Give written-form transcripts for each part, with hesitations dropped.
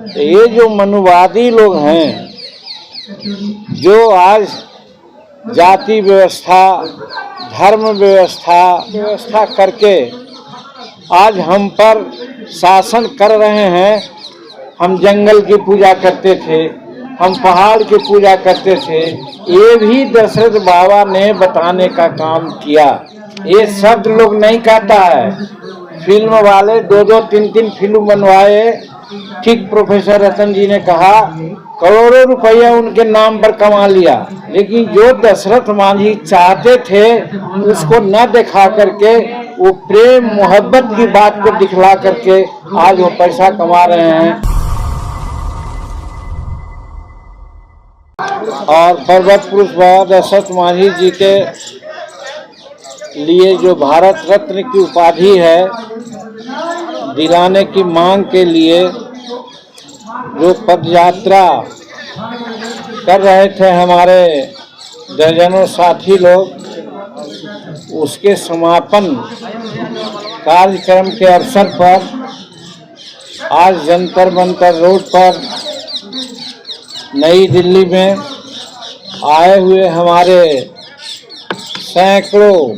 तो ये जो मनुवादी लोग हैं, जो आज जाति व्यवस्था, धर्म व्यवस्था करके आज हम पर शासन कर रहे हैं। हम जंगल की पूजा करते थे, हम पहाड़ की पूजा करते थे, ये भी दशरथ बाबा ने बताने का काम किया। ये शब्द लोग नहीं कहता है। फिल्म वाले 2-2, 3-3 फिल्म बनवाए। ठीक प्रोफेसर रतन जी ने कहा करोड़ों रुपया उनके नाम पर कमा लिया, लेकिन जो दशरथ मांझी चाहते थे उसको न दिखा करके, वो प्रेम मोहब्बत की बात को दिखला करके आज वो पैसा कमा रहे हैं। और पर्वत पुरुष बाबा दशरथ मांझी जी के लिए जो भारत रत्न की उपाधि है दिलाने की मांग के लिए जो पदयात्रा कर रहे थे हमारे दर्जनों साथी लोग, उसके समापन कार्यक्रम के अवसर पर आज जंतर मंतर रोड पर नई दिल्ली में आए हुए हमारे सैकड़ों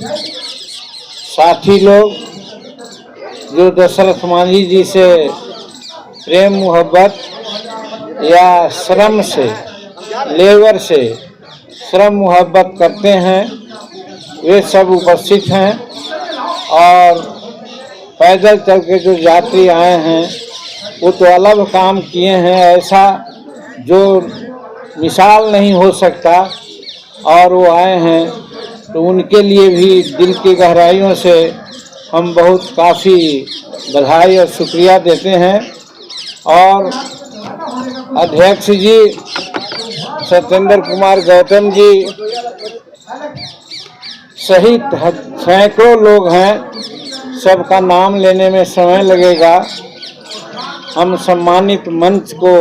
साथी लोग जो दशरथ मांझी जी से प्रेम मोहब्बत या श्रम से, लेबर से श्रम मोहब्बत करते हैं, वे सब उपस्थित हैं। और पैदल चल के जो यात्री आए हैं वो तो अलग काम किए हैं, ऐसा जो मिसाल नहीं हो सकता। और वो आए हैं तो उनके लिए भी दिल की गहराइयों से हम बहुत काफ़ी बधाई और शुक्रिया देते हैं। और अध्यक्ष जी सत्येंद्र कुमार गौतम जी सहित सैकड़ों लोग हैं, सबका नाम लेने में समय लगेगा। हम सम्मानित मंच को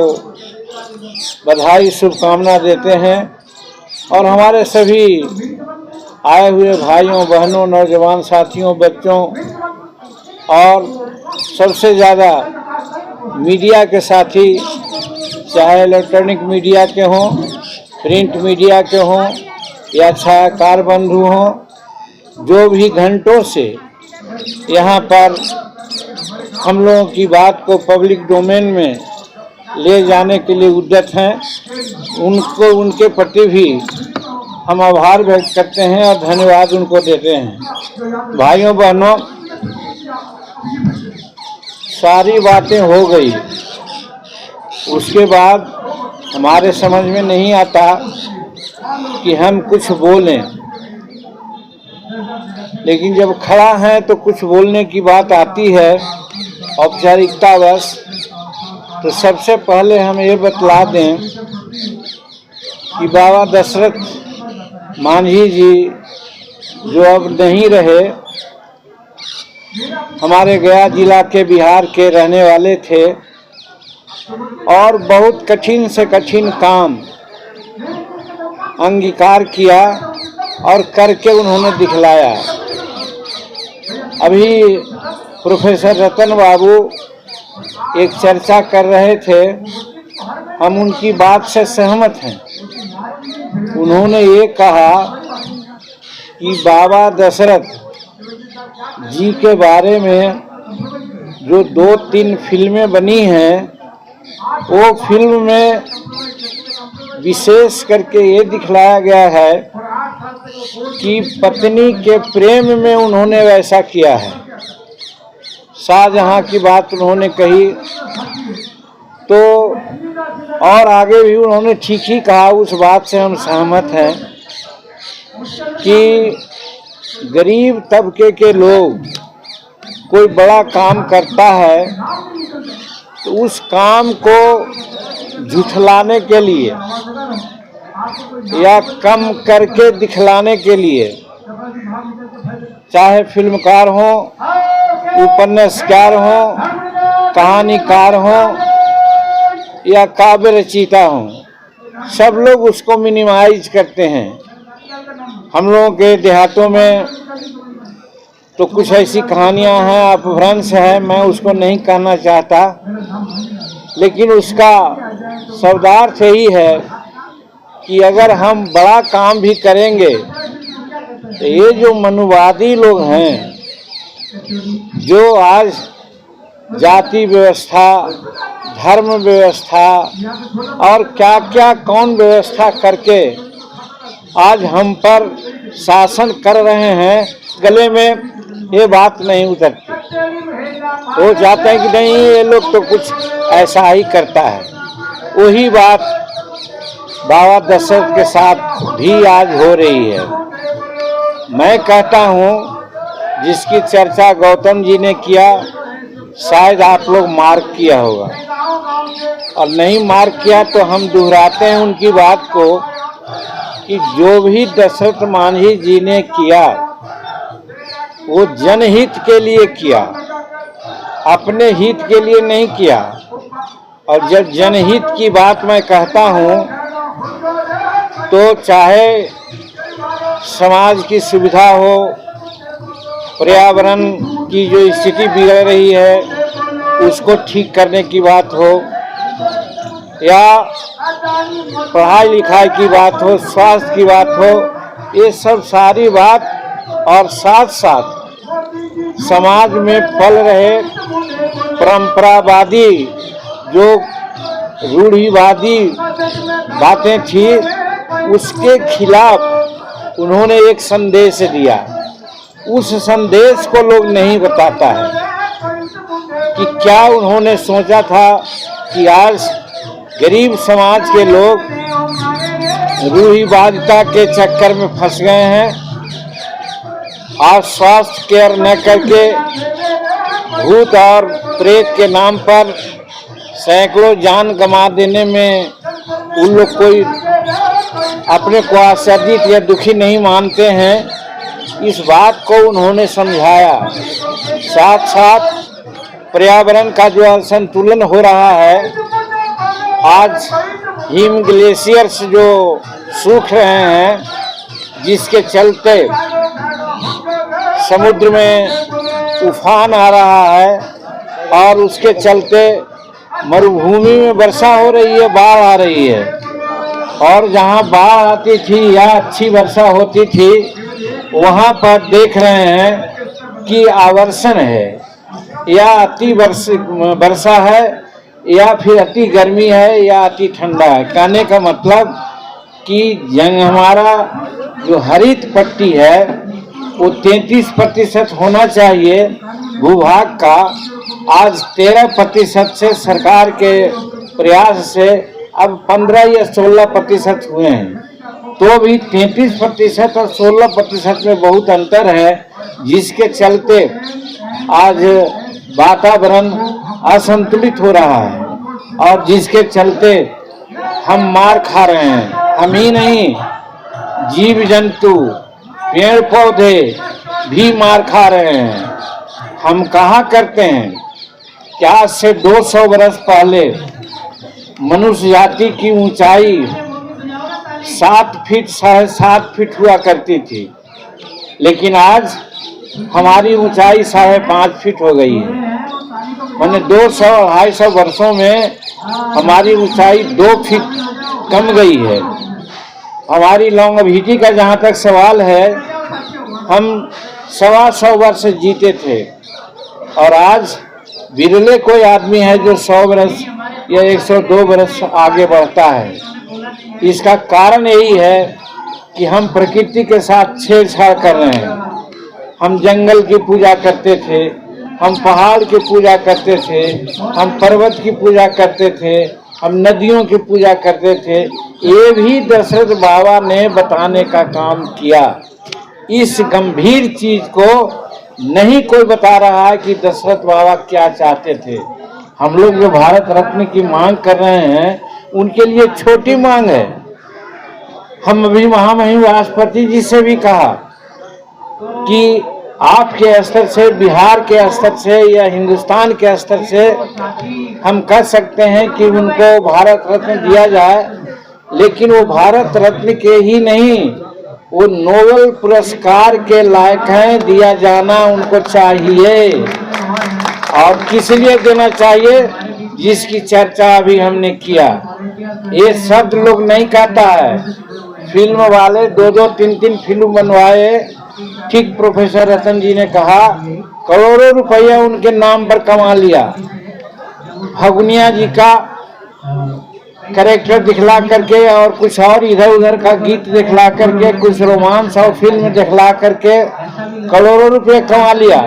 बधाई शुभकामना देते हैं और हमारे सभी आए हुए भाइयों बहनों, नौजवान साथियों, बच्चों और सबसे ज़्यादा मीडिया के साथी, चाहे इलेक्ट्रॉनिक मीडिया के हों, प्रिंट मीडिया के हों या छायाकार बंधु हों, जो भी घंटों से यहाँ पर हम लोगों की बात को पब्लिक डोमेन में ले जाने के लिए उद्यत हैं, उनको उनके प्रति भी हम आभार व्यक्त करते हैं और धन्यवाद उनको देते हैं। भाइयों बहनों, सारी बातें हो गई, उसके बाद हमारे समझ में नहीं आता कि हम कुछ बोलें, लेकिन जब खड़ा हैं तो कुछ बोलने की बात आती है औपचारिकता बस। तो सबसे पहले हम ये बतला दें कि बाबा दशरथ मांझी जी जो अब नहीं रहे, हमारे गया जिला के बिहार के रहने वाले थे और बहुत कठिन से कठिन काम अंगीकार किया और करके उन्होंने दिखलाया। अभी प्रोफेसर रतन बाबू एक चर्चा कर रहे थे, हम उनकी बात से सहमत हैं। उन्होंने ये कहा कि बाबा दशरथ जी के बारे में जो 2-3 फिल्में बनी हैं, वो फिल्म में विशेष करके ये दिखलाया गया है कि पत्नी के प्रेम में उन्होंने वैसा किया है। शाहजहां की बात उन्होंने कही तो और आगे भी उन्होंने ठीक ही कहा, उस बात से हम सहमत हैं कि गरीब तबके के लोग कोई बड़ा काम करता है तो उस काम को झुठलाने के लिए या कम करके दिखलाने के लिए, चाहे फिल्मकार हो, उपन्यासकार हो, कहानीकार हो या काव्य रचयिता हो, सब लोग उसको मिनिमाइज करते हैं। हम लोगों के देहातों में तो कुछ ऐसी कहानियां हैं, अपभ्रंश है, मैं उसको नहीं कहना चाहता, लेकिन उसका शब्दार्थ यही है कि अगर हम बड़ा काम भी करेंगे तो ये जो मनुवादी लोग हैं, जो आज जाति व्यवस्था, धर्म व्यवस्था और क्या क्या कौन व्यवस्था करके आज हम पर शासन कर रहे हैं, गले में ये बात नहीं उतरती। वो चाहते हैं कि नहीं, ये लोग तो कुछ ऐसा ही करता है। वही बात बाबा दशरथ के साथ भी आज हो रही है। मैं कहता हूँ जिसकी चर्चा गौतम जी ने किया, शायद आप लोग मार्क किया होगा, और नहीं मार्क किया तो हम दोहराते हैं उनकी बात को कि जो भी दशरथ मांझी जी ने किया वो जनहित के लिए किया, अपने हित के लिए नहीं किया। और जब जनहित की बात मैं कहता हूँ तो चाहे समाज की सुविधा हो, पर्यावरण की जो स्थिति बिगड़ रही है उसको ठीक करने की बात हो, या पढ़ाई लिखाई की बात हो, स्वास्थ्य की बात हो, ये सब सारी बात, और साथ साथ समाज में फैल रहे परंपरावादी जो रूढ़िवादी बातें थी उसके खिलाफ उन्होंने एक संदेश दिया। उस संदेश को लोग नहीं बताता है कि क्या उन्होंने सोचा था कि आज गरीब समाज के लोग रूढ़िवादिता के चक्कर में फंस गए हैं और स्वास्थ्य केयर न करके भूत और प्रेत के नाम पर सैकड़ों जान गंवा देने में उन लोग कोई अपने को आश्चर्यचकित या दुखी नहीं मानते हैं। इस बात को उन्होंने समझाया। साथ साथ पर्यावरण का जो असंतुलन हो रहा है, आज हिम ग्लेशियर्स जो सूख रहे हैं, जिसके चलते समुद्र में तूफान आ रहा है और उसके चलते मरुभूमि में वर्षा हो रही है, बाढ़ आ रही है। और जहाँ बाढ़ आती थी या अच्छी वर्षा होती थी वहाँ पर देख रहे हैं कि आवर्षण है, या अति वर्षा है, या फिर अति गर्मी है, या अति ठंडा है। कहने का मतलब कि हमारा जो हरित पट्टी है वो 33% होना चाहिए भूभाग का, आज 13% से सरकार के प्रयास से अब 15 या 16% हुए हैं। तो भी 33% और 16% में बहुत अंतर है, जिसके चलते आज वातावरण असंतुलित हो रहा है और जिसके चलते हम मार खा रहे हैं। हम ही नहीं, जीव जंतु, पेड़ पौधे भी मार खा रहे हैं। हम कहा करते हैं कि आज से 200 वर्ष पहले मनुष्य जाति की ऊंचाई 7 फीट 7.5 फीट हुआ करती थी, लेकिन आज हमारी ऊंचाई 5.5 फीट हो गई है। मैंने 200-250 वर्षों में हमारी ऊंचाई 2 फीट कम गई है। हमारी लॉन्गेविटी का जहाँ तक सवाल है, हम 125 वर्ष जीते थे और आज विरले कोई आदमी है जो 100 वर्ष या 102 वर्ष आगे बढ़ता है। इसका कारण यही है कि हम प्रकृति के साथ छेड़छाड़ कर रहे हैं। हम जंगल की पूजा करते थे, हम पहाड़ की पूजा करते थे, हम पर्वत की पूजा करते थे, हम नदियों की पूजा करते थे। ये भी दशरथ बाबा ने बताने का काम किया। इस गंभीर चीज को नहीं कोई बता रहा है कि दशरथ बाबा क्या चाहते थे। हम लोग जो भारत रत्न की मांग कर रहे हैं उनके लिए छोटी मांग है। हम अभी महामहिम राष्ट्रपति जी से भी कहा कि आपके स्तर से, बिहार के स्तर से या हिंदुस्तान के स्तर से हम कह सकते हैं कि उनको भारत रत्न दिया जाए, लेकिन वो भारत रत्न के ही नहीं, वो नोबेल पुरस्कार के लायक हैं, दिया जाना उनको चाहिए। और किस लिए देना चाहिए? जिसकी चर्चा अभी हमने किया। ये शब्द लोग नहीं कहता है। फिल्म वाले 2-2, 3-3 फिल्म बनवाए। ठीक प्रोफेसर रतन जी ने कहा, करोड़ों रुपया उनके नाम पर कमा लिया। फगुनिया जी का कैरेक्टर दिखला करके और कुछ और इधर उधर का गीत दिखला करके, कुछ रोमांस और फिल्म दिखला करके करोड़ों रुपए कमा लिया।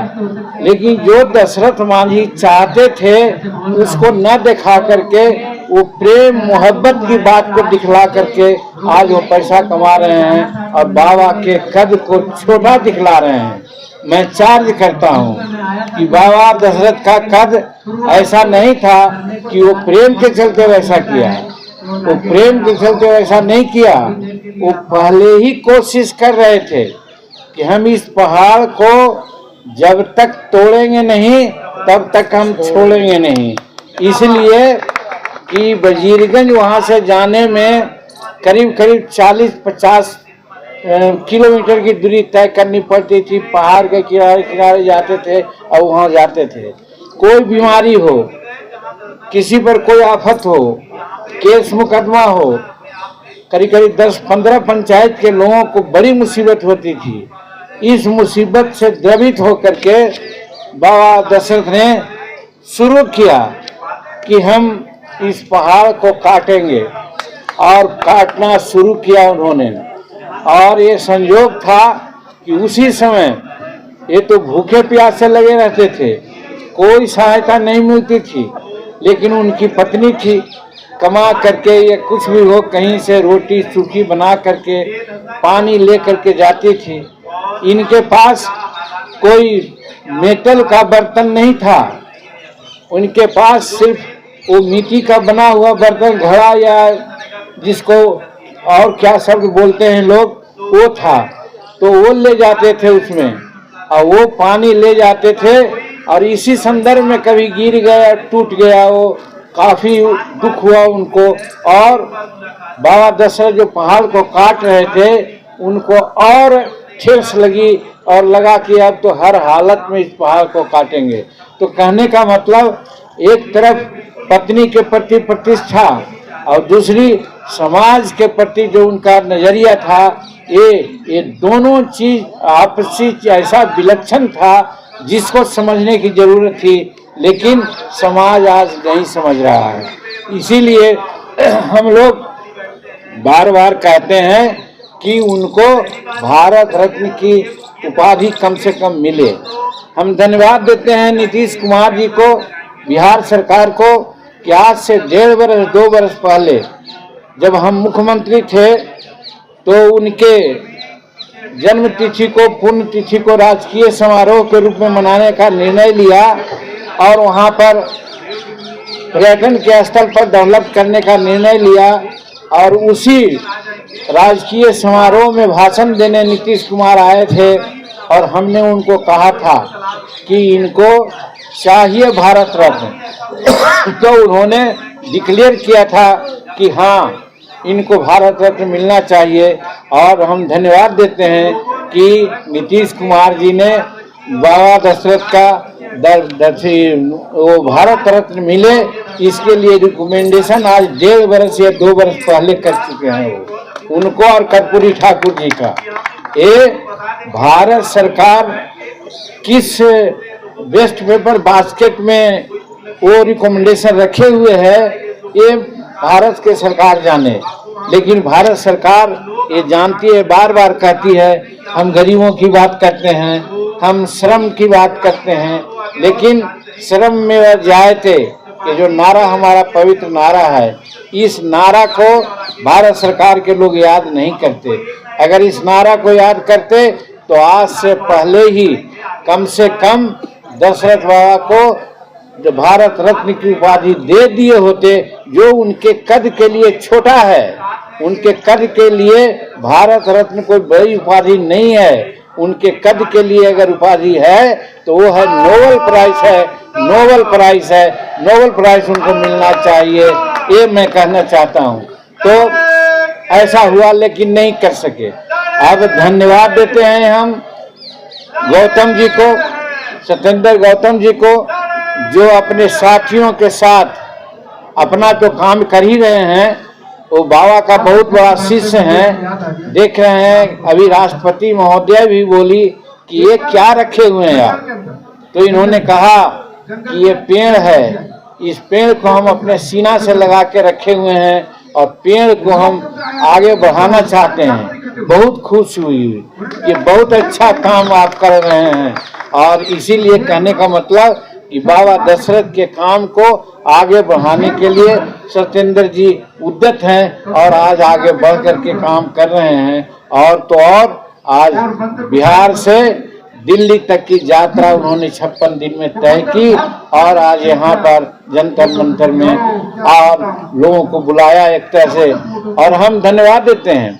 लेकिन जो दशरथ मांझी चाहते थे उसको न दिखा करके, वो प्रेम मोहब्बत की बात को दिखला करके आज वो पैसा कमा रहे हैं और बाबा के कद को छोटा दिखला रहे हैं। मैं चार्ज करता हूँ कि बाबा दशरथ का कद ऐसा नहीं था कि वो प्रेम के चलते वैसा किया। वो प्रेम के चलते वैसा नहीं किया। वो पहले ही कोशिश कर रहे थे कि हम इस पहाड़ को जब तक तोड़ेंगे नहीं तब तक हम छोड़ेंगे नहीं। इसलिए कि वजीरगंज वहाँ से जाने में करीब करीब 40-50 किलोमीटर की दूरी तय करनी पड़ती थी। पहाड़ के किनारे किनारे जाते थे और वहाँ जाते थे। कोई बीमारी हो, किसी पर कोई आफत हो, केस मुकदमा हो, करीब करीब 10-15 पंचायत के लोगों को बड़ी मुसीबत होती थी। इस मुसीबत से द्रवित होकर के बाबा दशरथ ने शुरू किया कि हम इस पहाड़ को काटेंगे, और काटना शुरू किया उन्होंने। और ये संयोग था कि उसी समय ये तो भूखे प्यासे लगे रहते थे, कोई सहायता नहीं मिलती थी। लेकिन उनकी पत्नी थी, कमा करके ये कुछ भी हो कहीं से रोटी सूखी बना करके पानी ले करके जाती थी। इनके पास कोई मेटल का बर्तन नहीं था। उनके पास सिर्फ वो मिट्टी का बना हुआ बर्तन, घड़ा या जिसको और क्या शब्द बोलते हैं लोग, वो था। तो वो ले जाते थे उसमें, और वो पानी ले जाते थे। और इसी संदर्भ में कभी गिर गया, टूट गया, वो काफी दुख हुआ उनको। और बाबा दशरथ जो पहाड़ को काट रहे थे उनको और ठेस लगी और लगा कि अब तो हर हालत में इस पहाड़ को काटेंगे। तो कहने का मतलब, एक तरफ पत्नी के प्रति प्रतिष्ठा और दूसरी समाज के प्रति जो उनका नजरिया था, ये दोनों चीज आपसी ऐसा विलक्षण था जिसको समझने की जरूरत थी। लेकिन समाज आज नहीं समझ रहा है। इसीलिए हम लोग बार बार कहते हैं कि उनको भारत रत्न की उपाधि कम से कम मिले। हम धन्यवाद देते हैं नीतीश कुमार जी को, बिहार सरकार को, कि आज से 1.5 वर्ष 2 वर्ष पहले जब हम मुख्यमंत्री थे तो उनके जन्म तिथि को, पुण्य तिथि को राजकीय समारोह के रूप में मनाने का निर्णय लिया और वहां पर पर्यटन के स्थल पर डेवलप करने का निर्णय लिया। और उसी राजकीय समारोह में भाषण देने नीतीश कुमार आए थे और हमने उनको कहा था कि इनको चाहिए भारत रत्न। तो उन्होंने डिक्लेयर किया था कि हाँ, इनको भारत रत्न मिलना चाहिए। और हम धन्यवाद देते हैं कि नीतीश कुमार जी ने बाबा दशरथ का वो भारत रत्न मिले, इसके लिए रिकमेंडेशन आज 1.5 वर्ष या 2 वर्ष पहले कर चुके हैं वो, उनको और कर्पूरी ठाकुर जी का। ये भारत सरकार किस वेस्ट पेपर बास्केट में वो रिकमेंडेशन रखे हुए है, ये भारत के सरकार जाने। लेकिन भारत सरकार ये जानती है, बार बार कहती है, हम गरीबों की बात करते हैं, हम श्रम की बात करते हैं, लेकिन श्रम में जायते कि जो नारा हमारा पवित्र नारा है, इस नारा को भारत सरकार के लोग याद नहीं करते। अगर इस नारा को याद करते तो आज से पहले ही कम से कम दशरथ बाबा को जो भारत रत्न की उपाधि दे दिए होते, जो उनके कद के लिए छोटा है। उनके कद के लिए भारत रत्न कोई बड़ी उपाधि नहीं है। उनके कद के लिए अगर उपाधि है तो वो है नोबेल प्राइज है, नोबेल प्राइज है, नोबेल प्राइज उनको मिलना चाहिए, ये मैं कहना चाहता हूँ। तो ऐसा हुआ लेकिन नहीं कर सके। अब धन्यवाद देते हैं हम गौतम जी को, सत्येंद्र गौतम जी को, जो अपने साथियों के साथ अपना तो काम कर ही रहे हैं। वो बाबा का बहुत बड़ा शिष्य हैं। देख रहे हैं अभी राष्ट्रपति महोदय भी बोली कि ये क्या रखे हुए हैं आप, तो इन्होंने कहा कि ये पेड़ है, इस पेड़ को हम अपने सीना से लगा के रखे हुए हैं और पेड़ को हम आगे बढ़ाना चाहते हैं। बहुत खुश हुई कि बहुत अच्छा काम आप कर रहे हैं। और इसीलिए कहने का मतलब कि बाबा दशरथ के काम को आगे बढ़ाने के लिए सत्येंद्र जी उद्यत हैं और आज आगे बढ़ कर के काम कर रहे हैं। और तो और आज बिहार से दिल्ली तक की यात्रा उन्होंने 56 दिन में तय की और आज यहाँ पर जंतर मंतर में और लोगों को बुलाया एक तरह से। और हम धन्यवाद देते हैं,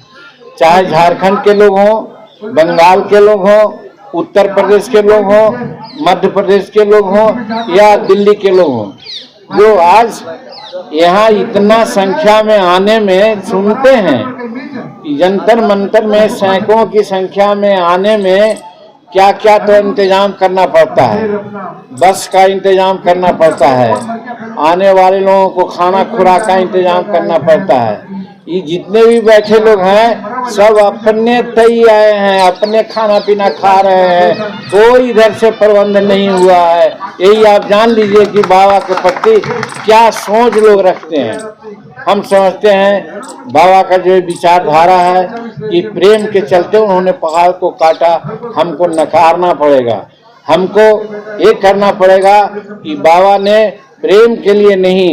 चाहे झारखंड के लोग हों, बंगाल के लोग हों, उत्तर प्रदेश के लोग हों, मध्य प्रदेश के लोग हों या दिल्ली के लोग हों, जो आज यहाँ इतना संख्या में आने में सुनते हैं कि जंतर मंतर में सैकड़ों की संख्या में आने में क्या क्या तो इंतजाम करना पड़ता है। बस का इंतजाम करना पड़ता है, आने वाले लोगों को खाना खुराक का इंतजाम करना पड़ता है। ये जितने भी बैठे लोग हैं सब अपने तय आए हैं, अपने खाना पीना खा रहे हैं, कोई इधर से प्रबंध नहीं हुआ है। यही आप जान लीजिए कि बाबा के प्रति क्या सोच लोग रखते हैं। हम समझते हैं बाबा का जो विचारधारा है कि प्रेम के चलते उन्होंने पहाड़ को काटा, हमको नकारना पड़ेगा, हमको ये करना पड़ेगा कि बाबा ने प्रेम के लिए नहीं,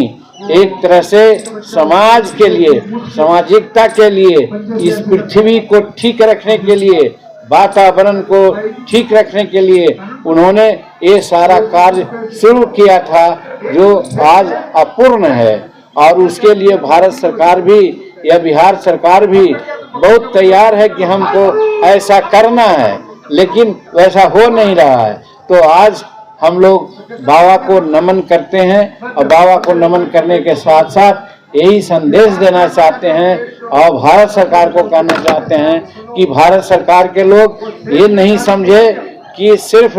एक तरह से समाज के लिए, सामाजिकता के लिए, इस पृथ्वी को ठीक रखने के लिए, वातावरण को ठीक रखने के लिए उन्होंने ये सारा कार्य शुरू किया था जो आज अपूर्ण है। और उसके लिए भारत सरकार भी या बिहार सरकार भी बहुत तैयार है कि हमको ऐसा करना है, लेकिन वैसा हो नहीं रहा है। तो आज हम लोग बाबा को नमन करते हैं और बाबा को नमन करने के साथ साथ यही संदेश देना चाहते हैं और भारत सरकार को कहना चाहते हैं कि भारत सरकार के लोग ये नहीं समझे कि सिर्फ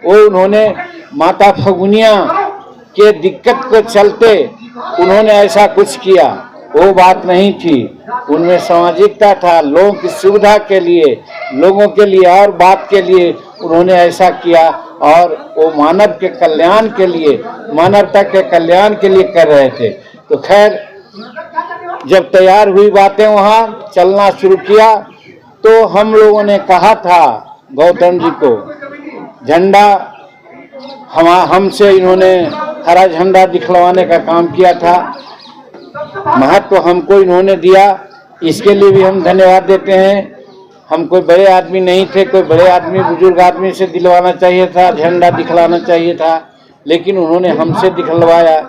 वो उन्होंने माता फगुनिया के दिक्कत को चलते उन्होंने ऐसा कुछ किया, वो बात नहीं थी। उनमें सामाजिकता था, लोगों की सुविधा के लिए, लोगों के लिए और बात के लिए उन्होंने ऐसा किया और वो मानव के कल्याण के लिए, मानवता के कल्याण के लिए कर रहे थे। तो खैर जब तैयार हुई बातें वहाँ चलना शुरू किया तो हम लोगों ने कहा था गौतम जी को, झंडा हमसे इन्होंने हरा झंडा दिखलवाने का काम किया था, महत्व हमको इन्होंने दिया, इसके लिए भी हम धन्यवाद देते हैं। हम कोई बड़े आदमी नहीं थे, कोई बड़े आदमी बुजुर्ग आदमी से दिलवाना चाहिए था, झंडा दिखलाना चाहिए था, लेकिन उन्होंने हमसे दिखलवाया।